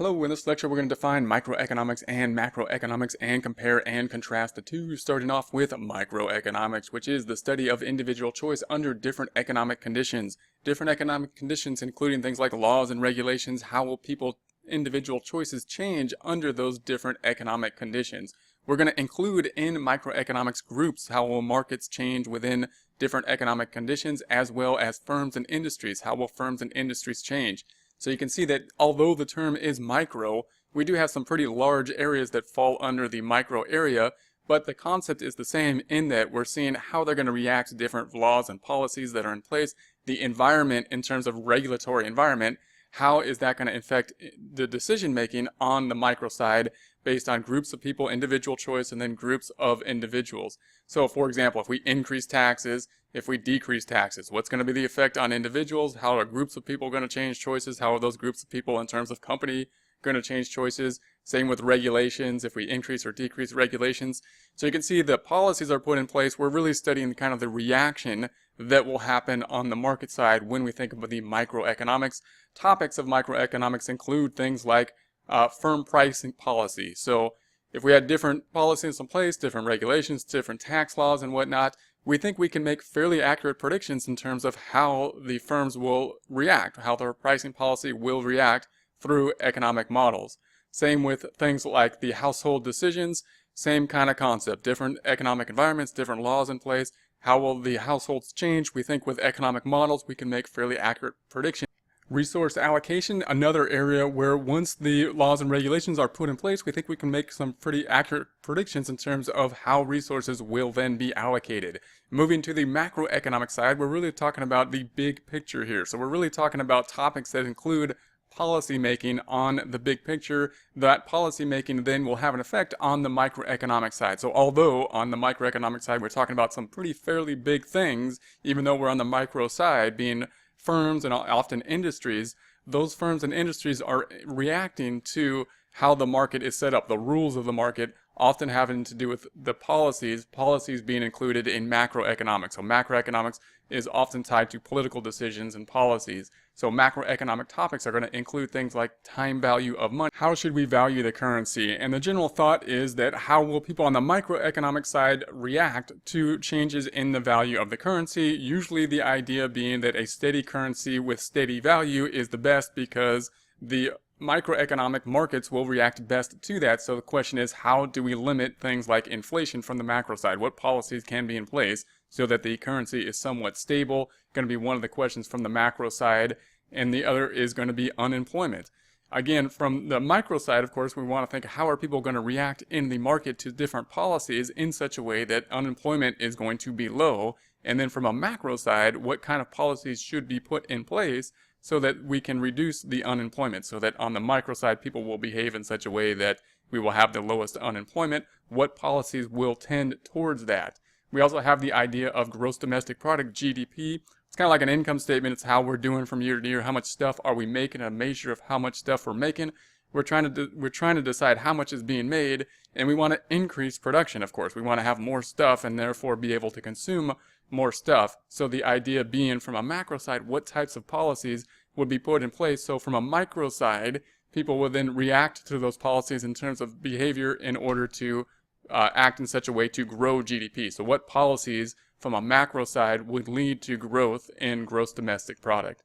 Hello, in this lecture we're going to define microeconomics and macroeconomics and compare and contrast the two, starting off with microeconomics, which is the study of individual choice under different economic conditions. Different economic conditions including things like laws and regulations. How will people's individual choices change under those different economic conditions? We're going to include in microeconomics groups. How will markets change within different economic conditions, as well as firms and industries? How will firms and industries change? So you can see that although the term is micro, we do have some pretty large areas that fall under the micro area, but the concept is the same in that we're seeing how they're going to react to different laws and policies that are in place, the environment in terms of regulatory environment, how is that going to affect the decision making on the micro side based on groups of people, individual choice, and then groups of individuals. So for example, if we increase taxes, if we decrease taxes, what's going to be the effect on individuals? How are groups of people going to change choices? How are those groups of people in terms of company going to change choices? Same with regulations, if we increase or decrease regulations. So you can see the policies are put in place. We're really studying kind of the reaction that will happen on the market side when we think about the microeconomics. Topics of microeconomics include things like firm pricing policy. So if we had different policies in place, different regulations, different tax laws and whatnot, we think we can make fairly accurate predictions in terms of how the firms will react, how their pricing policy will react through economic models. Same with things like the household decisions, same kind of concept. Different economic environments, different laws in place. How will the households change? We think with economic models we can make fairly accurate predictions. Resource allocation, another area where once the laws and regulations are put in place, we think we can make some pretty accurate predictions in terms of how resources will then be allocated. Moving to the macroeconomic side, we're really talking about the big picture here. So we're really talking about topics that include policy making on the big picture. That policy making then will have an effect on the microeconomic side. So although on the microeconomic side we're talking about some pretty fairly big things, even though we're on the micro side being firms and often industries, those firms and industries are reacting to how the market is set up. The rules of the market often having to do with the policies being included in macroeconomics. So macroeconomics is often tied to political decisions and policies. So macroeconomic topics are going to include things like time value of money. How should we value the currency? And the general thought is that how will people on the microeconomic side react to changes in the value of the currency? Usually the idea being that a steady currency with steady value is the best because the microeconomic markets will react best to that. So the question is, how do we limit things like inflation from the macro side? What policies can be in place so that the currency is somewhat stable? Going to be one of the questions from the macro side, and the other is going to be unemployment. Again, from the micro side, of course, we want to think how are people going to react in the market to different policies in such a way that unemployment is going to be low. And then from a macro side, what kind of policies should be put in place so that we can reduce the unemployment, so that on the micro side people will behave in such a way that we will have the lowest unemployment. What policies will tend towards that? We also have the idea of gross domestic product, GDP. It's kind of like an income statement. It's how we're doing from year to year. How much stuff are we making? A measure of how much stuff we're making. We're trying to decide how much is being made, and we want to increase production. Of course, we want to have more stuff and therefore be able to consume more stuff. So the idea being from a macro side, what types of policies would be put in place? So from a micro side, people will then react to those policies in terms of behavior in order to act in such a way to grow GDP. So what policies from a macro side would lead to growth in gross domestic product?